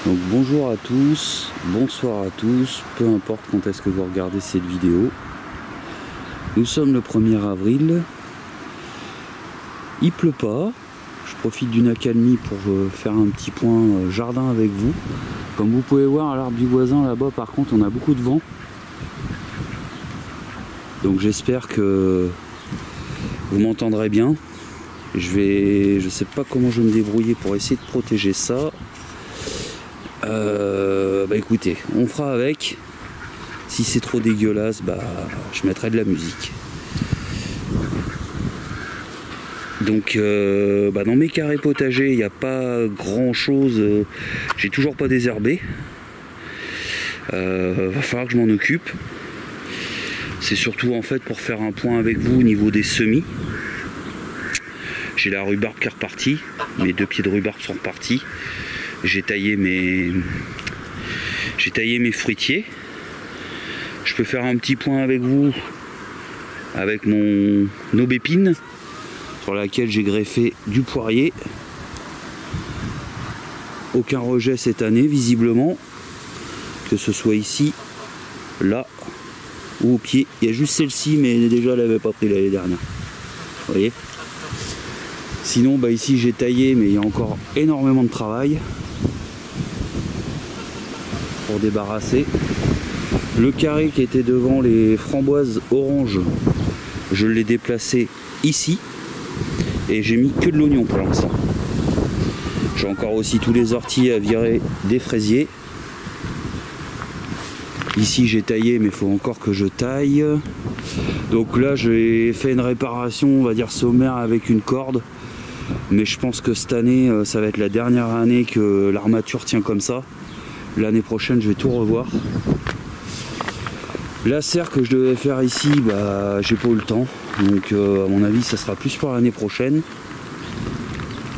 Donc bonjour à tous, bonsoir à tous, peu importe quand est-ce que vous regardez cette vidéo. Nous sommes le 1er avril, il pleut pas, je profite d'une accalmie pour faire un petit point jardin avec vous. Comme vous pouvez voir à l'arbre du voisin là-bas, par contre on a beaucoup de vent. Donc j'espère que vous m'entendrez bien. Je sais pas comment je vais me débrouiller pour essayer de protéger ça. Bah écoutez, on fera avec. Si c'est trop dégueulasse, bah je mettrai de la musique. Donc dans mes carrés potagers, il n'y a pas grand chose. J'ai toujours pas désherbé. Va falloir que je m'en occupe. C'est surtout en fait pour faire un point avec vous au niveau des semis. J'ai la rhubarbe qui est repartie, mes 2 pieds de rhubarbe sont repartis. J'ai taillé mes fruitiers. Je peux faire un petit point avec vous avec mon aubépine sur laquelle j'ai greffé du poirier. Aucun rejet cette année visiblement, que ce soit ici, là ou au pied. Il y a juste celle-ci, mais déjà elle n'avait pas pris l'année dernière. Vous voyez. Sinon bah ici j'ai taillé, mais il y a encore énormément de travail pour débarrasser. Le carré qui était devant les framboises orange, je l'ai déplacé ici et j'ai mis que de l'oignon pour l'instant. J'ai encore aussi tous les orties à virer des fraisiers. Ici j'ai taillé, mais il faut encore que je taille. Donc là j'ai fait une réparation, on va dire sommaire, avec une corde. Mais je pense que cette année, ça va être la dernière année que l'armature tient comme ça. L'année prochaine, je vais tout revoir. La serre que je devais faire ici, bah, j'ai pas eu le temps. Donc, à mon avis, ça sera plus pour l'année prochaine.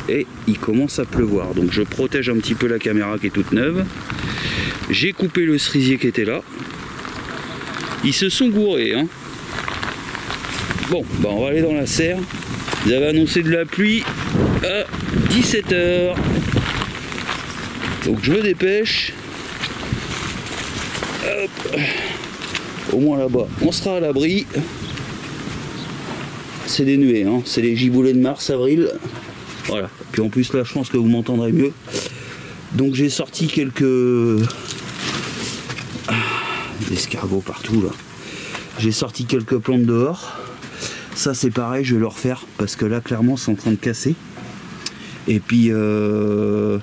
Et il commence à pleuvoir. Donc, je protège un petit peu la caméra qui est toute neuve. J'ai coupé le cerisier qui était là. Ils se sont gourés, hein. Bon, bah, on va aller dans la serre. Ils avaient annoncé de la pluie à 17 h. Donc je me dépêche. Hop. Au moins là-bas, on sera à l'abri. C'est des nuées, hein. C'est les giboulées de mars, avril. Voilà. Puis en plus là, je pense que vous m'entendrez mieux. Donc j'ai sorti quelques escargots partout là. J'ai sorti quelques plantes dehors. Ça c'est pareil, je vais le refaire parce que là clairement c'est en train de casser. Et puis je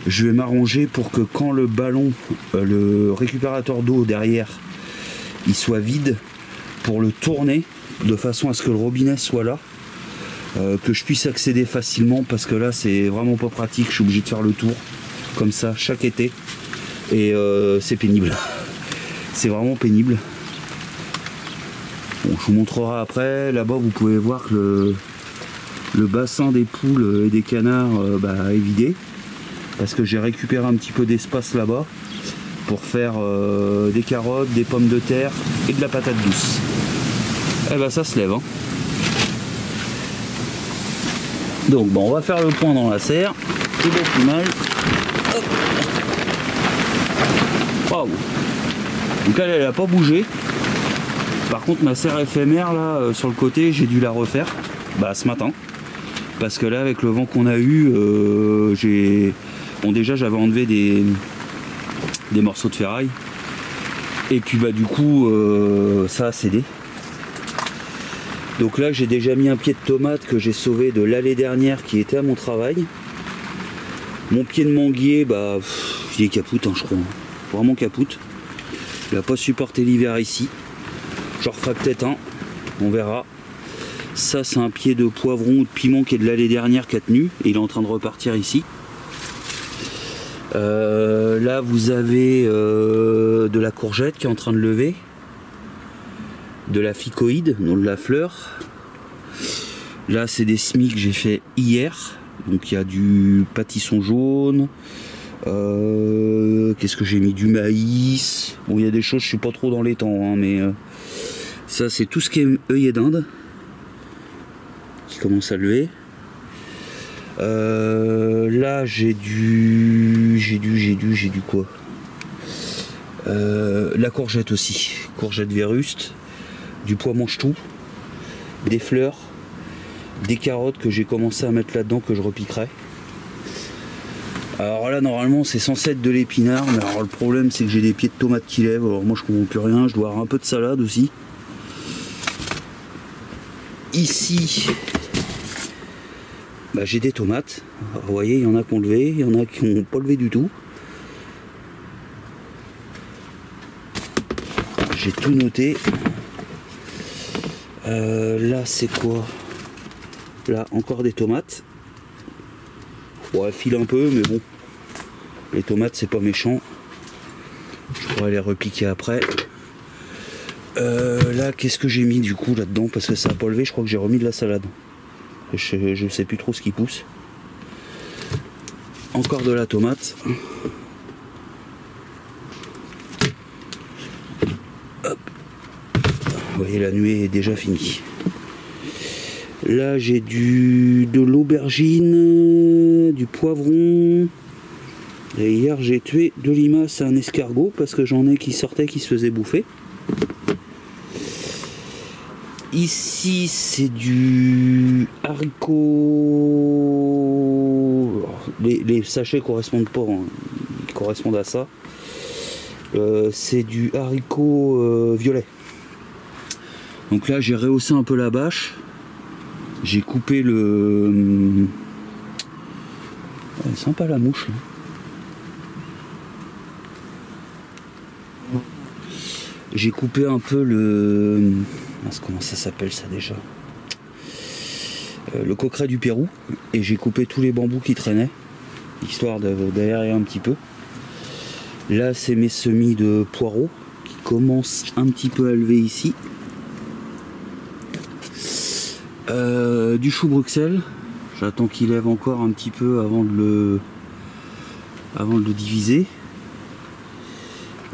vais m'arranger pour que quand le ballon, le récupérateur d'eau derrière, il soit vide, pour le tourner de façon à ce que le robinet soit là, que je puisse accéder facilement, parce que là c'est vraiment pas pratique, je suis obligé de faire le tour comme ça chaque été et c'est pénible. C'est vraiment pénible. Bon, je vous montrerai après. Là-bas, vous pouvez voir que le bassin des poules et des canards est vidé. Parce que j'ai récupéré un petit peu d'espace là-bas pour faire des carottes, des pommes de terre et de la patate douce. Et bah ça se lève. Hein. Donc bon, on va faire le point dans la serre. C'est pas plus mal. Hop. Wow. Donc elle n'a pas bougé. Par contre ma serre éphémère là sur le côté, j'ai dû la refaire ce matin, parce que là avec le vent qu'on a eu, déjà j'avais enlevé des morceaux de ferraille et puis du coup ça a cédé. Donc là j'ai déjà mis un pied de tomate que j'ai sauvé de l'allée dernière qui était à mon travail. Mon pied de manguier, il est capoute, hein, je crois, vraiment capoute. Il n'a pas supporté l'hiver ici. J'en referai peut-être un, on verra. Ça c'est un pied de poivron ou de piment qui est de l'année dernière qui a tenu et il est en train de repartir ici. Là vous avez de la courgette qui est en train de lever, de la ficoïde, non, de la fleur. Là c'est des semis que j'ai fait hier, donc il y a du pâtisson jaune. Qu'est-ce que j'ai mis, du maïs. Bon, il y a des choses, je suis pas trop dans les temps, hein, mais ça c'est tout ce qui est œillet d'Inde qui commence à lever. Là j'ai du quoi? La courgette aussi, courgette Véruste, du pois mange-tout, des fleurs, des carottes que j'ai commencé à mettre là-dedans que je repiquerai. Alors là normalement c'est censé être de l'épinard, mais alors le problème c'est que j'ai des pieds de tomates qui lèvent, alors moi je comprends plus rien, je dois avoir un peu de salade aussi. Ici bah, j'ai des tomates, alors, vous voyez il y en a qui ont levé, il y en a qui n'ont pas levé du tout. J'ai tout noté. Là c'est quoi? Là encore des tomates. Ouais, file un peu, mais bon, les tomates c'est pas méchant. Je pourrais les repiquer après. Là, qu'est-ce que j'ai mis du coup là-dedans? Parce que ça a pas levé, je crois que j'ai remis de la salade. Je sais plus trop ce qui pousse. Encore de la tomate. Hop. Vous voyez, la nuée est déjà finie. Là j'ai de l'aubergine, du poivron. Et hier j'ai tué de limaces à un escargot parce que j'en ai qui sortaient, qui se faisaient bouffer. Ici c'est du haricot. Les sachets correspondent pas, hein. Ils correspondent à ça. C'est du haricot violet. Donc là j'ai rehaussé un peu la bâche. J'ai coupé le... Ouais, sympa la mouche là. J'ai coupé un peu le... Comment ça s'appelle ça déjà? Le coqueret du Pérou. Et j'ai coupé tous les bambous qui traînaient, histoire d'aérer un petit peu. Là c'est mes semis de poireaux qui commencent un petit peu à lever ici. Du chou Bruxelles, j'attends qu'il lève encore un petit peu avant de le diviser.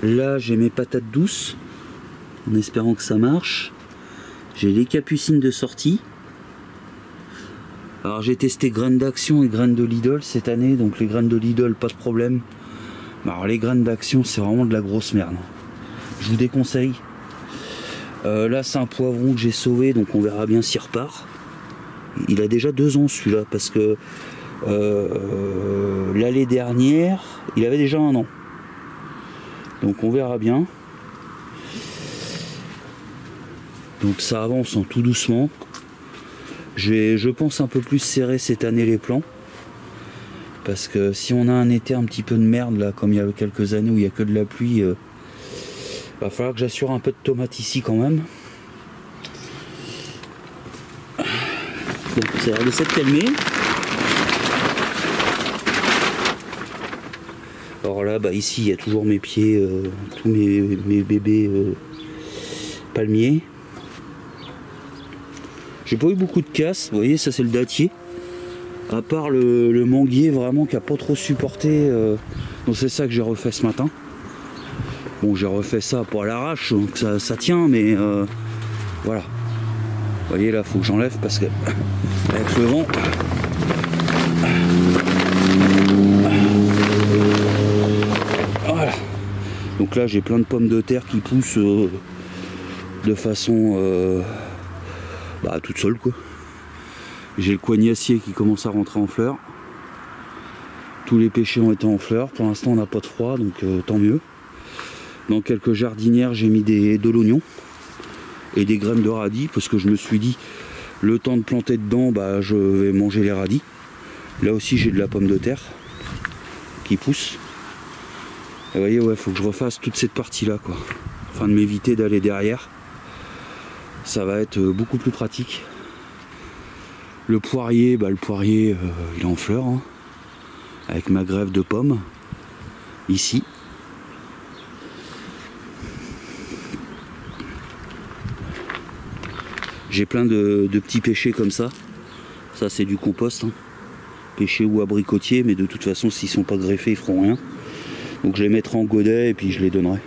Là j'ai mes patates douces, en espérant que ça marche. J'ai les capucines de sortie. Alors j'ai testé graines d'Action et graines de Lidl cette année, donc les graines de Lidl pas de problème. Alors les graines d'Action c'est vraiment de la grosse merde. Je vous déconseille. Là c'est un poivron que j'ai sauvé, donc on verra bien s'il repart. Il a déjà 2 ans celui-là, parce que l'année dernière il avait déjà 1 an. Donc on verra bien. Donc ça avance en tout doucement. Je pense un peu plus serrer cette année les plants, parce que si on a un été un petit peu de merde là, comme il y a quelques années où il n'y a que de la pluie, va falloir que j'assure un peu de tomates ici quand même. Donc ça a l'air de s'être calmé. Alors là, bah ici il y a toujours mes pieds, tous mes bébés palmiers. J'ai pas eu beaucoup de casse, vous voyez, ça c'est le dattier. À part le manguier vraiment qui a pas trop supporté. Donc c'est ça que j'ai refait ce matin. Bon, j'ai refait ça pour à l'arrache, donc ça tient, mais voilà. Vous voyez là, faut que j'enlève parce que avec le vent. Voilà. Donc là j'ai plein de pommes de terre qui poussent de façon toute seule quoi. J'ai le coignacier qui commence à rentrer en fleurs. Tous les pêchers ont été en fleurs. Pour l'instant on n'a pas de froid, donc tant mieux. Dans quelques jardinières j'ai mis de l'oignon et des graines de radis, parce que je me suis dit le temps de planter dedans, bah, je vais manger les radis. Là aussi j'ai de la pomme de terre qui pousse. Et vous voyez, ouais, faut que je refasse toute cette partie là quoi, afin de m'éviter d'aller derrière. Ça va être beaucoup plus pratique. Le poirier, il est en fleurs, hein, avec ma grève de pommes ici. J'ai plein de petits pêchers comme ça. Ça c'est du compost, hein. Pêchers ou abricotiers, mais de toute façon s'ils sont pas greffés ils feront rien. Donc je les mettrai en godet et puis je les donnerai.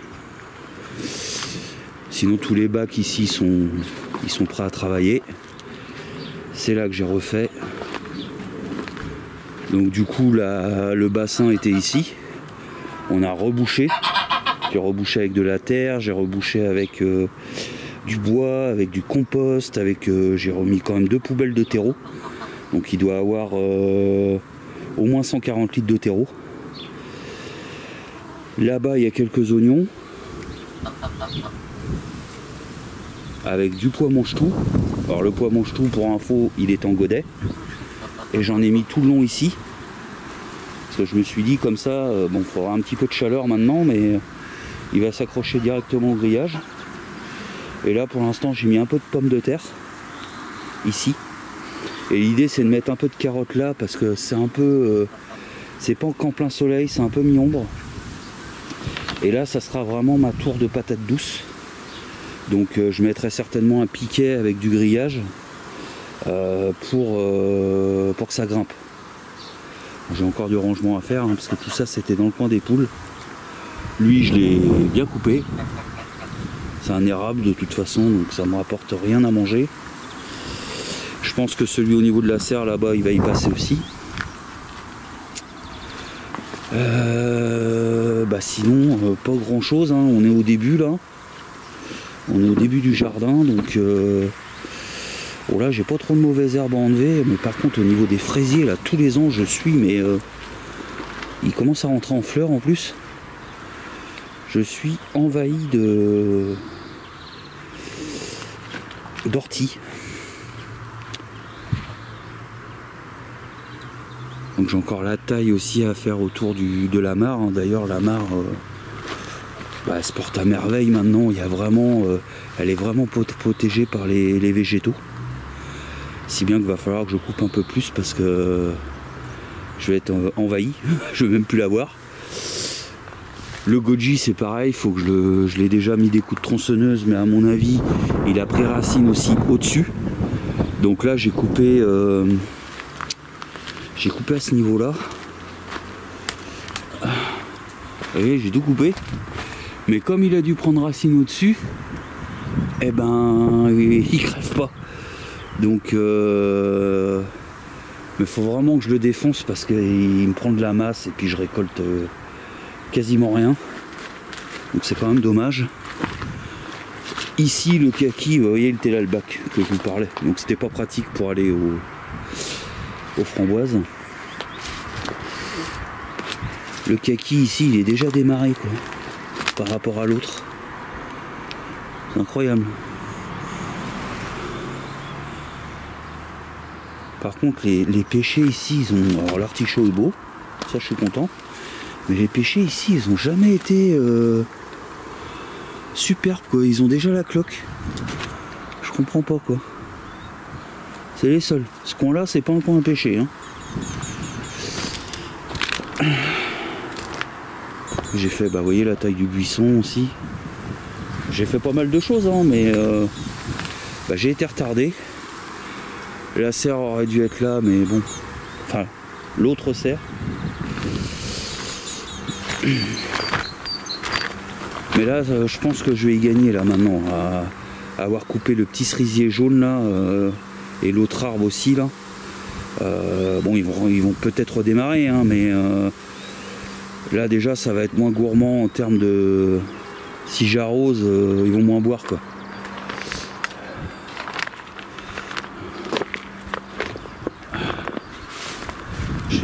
Sinon tous les bacs ici ils sont prêts à travailler. C'est là que j'ai refait. Donc du coup le bassin était ici. On a rebouché. J'ai rebouché avec de la terre, j'ai rebouché avec du bois, avec du compost, j'ai remis quand même 2 poubelles de terreau. Donc il doit avoir au moins 140 litres de terreau. Là-bas il y a quelques oignons. Avec du pois mange-tout. Alors le pois mange-tout, pour info, il est en godet. Et j'en ai mis tout le long ici. Parce que je me suis dit comme ça, bon, il faudra un petit peu de chaleur maintenant, mais il va s'accrocher directement au grillage. Et là pour l'instant j'ai mis un peu de pommes de terre ici. Et l'idée c'est de mettre un peu de carottes là parce que c'est un peu c'est pas qu'en plein soleil, c'est un peu mi-ombre. Et là ça sera vraiment ma tour de patates douces. Donc je mettrai certainement un piquet avec du grillage pour que ça grimpe. J'ai encore du rangement à faire hein, parce que tout ça c'était dans le coin des poules. Lui je l'ai bien coupé. C'est un érable de toute façon, donc ça ne me rapporte rien à manger. Je pense que celui au niveau de la serre là-bas, il va y passer aussi. Sinon, pas grand chose, hein. On est au début là. On est au début du jardin, donc oh là, j'ai pas trop de mauvaises herbes à enlever. Mais par contre, au niveau des fraisiers, là, tous les ans, je suis, mais ils commencent à rentrer en fleurs en plus. Je suis envahi d'orties. Donc j'ai encore la taille aussi à faire autour de la mare. Hein. D'ailleurs la mare elle se porte à merveille maintenant. Il y a vraiment, elle est vraiment protégée par les végétaux. Si bien qu'il va falloir que je coupe un peu plus parce que je vais être envahi. Je vais même plus la voir. Le goji c'est pareil, il faut que je l'ai déjà mis des coups de tronçonneuse, mais à mon avis il a pris racine aussi au-dessus. Donc là j'ai coupé à ce niveau là. Et j'ai tout coupé. Mais comme il a dû prendre racine au-dessus, eh ben il crève pas. Donc mais faut vraiment que je le défonce parce qu'il me prend de la masse et puis je récolte quasiment rien, donc c'est quand même dommage. Ici le kaki, vous voyez le Télal-Bac que je vous parlais, donc c'était pas pratique pour aller aux framboises. Le kaki ici il est déjà démarré quoi, par rapport à l'autre. C'est incroyable. Par contre les pêchers ici ils ont, alors l'artichaut est beau, ça je suis content. Mais les pêchers ici, ils ont jamais été superbes quoi. Ils ont déjà la cloque. Je comprends pas quoi. C'est les seuls. Ce coin-là, c'est pas un coin à pêcher. Hein. J'ai fait, vous voyez la taille du buisson aussi. J'ai fait pas mal de choses, hein, mais j'ai été retardé. La serre aurait dû être là, mais bon. Enfin, l'autre serre. Mais là je pense que je vais y gagner là maintenant à avoir coupé le petit cerisier jaune là et l'autre arbre aussi là. Bon ils vont peut-être redémarrer hein, mais là déjà ça va être moins gourmand en termes de, si j'arrose ils vont moins boire quoi.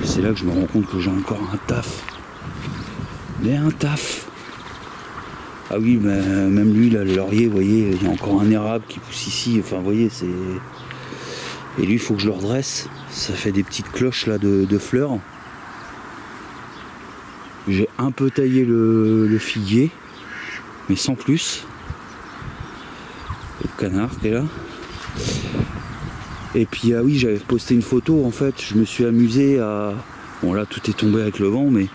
C'est là que je me rends compte que j'ai encore un taf. Mais un taf. Ah oui, mais même lui, là, le laurier, vous voyez, il y a encore un érable qui pousse ici. Enfin, vous voyez, c'est... Et lui, il faut que je le redresse. Ça fait des petites cloches, là, de fleurs. J'ai un peu taillé le figuier, mais sans plus. Le canard qui est là. Et puis, ah oui, j'avais posté une photo, en fait. Je me suis amusé à... Bon, là, tout est tombé avec le vent, mais...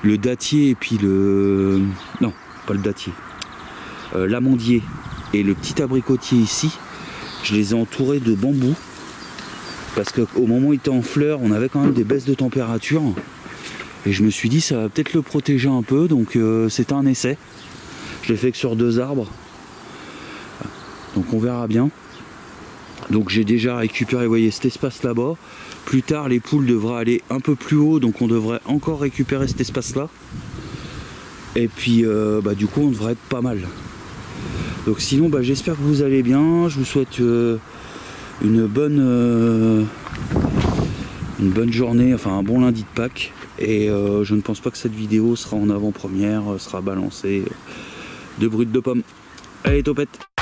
Le dattier et puis le... Non, pas le dattier. L'amandier et le petit abricotier ici, je les ai entourés de bambou. Parce qu'au moment où il était en fleurs, on avait quand même des baisses de température. Et je me suis dit, ça va peut-être le protéger un peu. Donc c'était un essai. Je l'ai fait que sur 2 arbres. Donc on verra bien. Donc j'ai déjà récupéré, vous voyez, cet espace là-bas. Plus tard, les poules devraient aller un peu plus haut, donc on devrait encore récupérer cet espace-là. Et puis du coup on devrait être pas mal. Donc sinon j'espère que vous allez bien. Je vous souhaite une bonne journée, enfin un bon lundi de Pâques. Et je ne pense pas que cette vidéo sera en avant-première, sera balancée de brut de pomme. Allez, topette!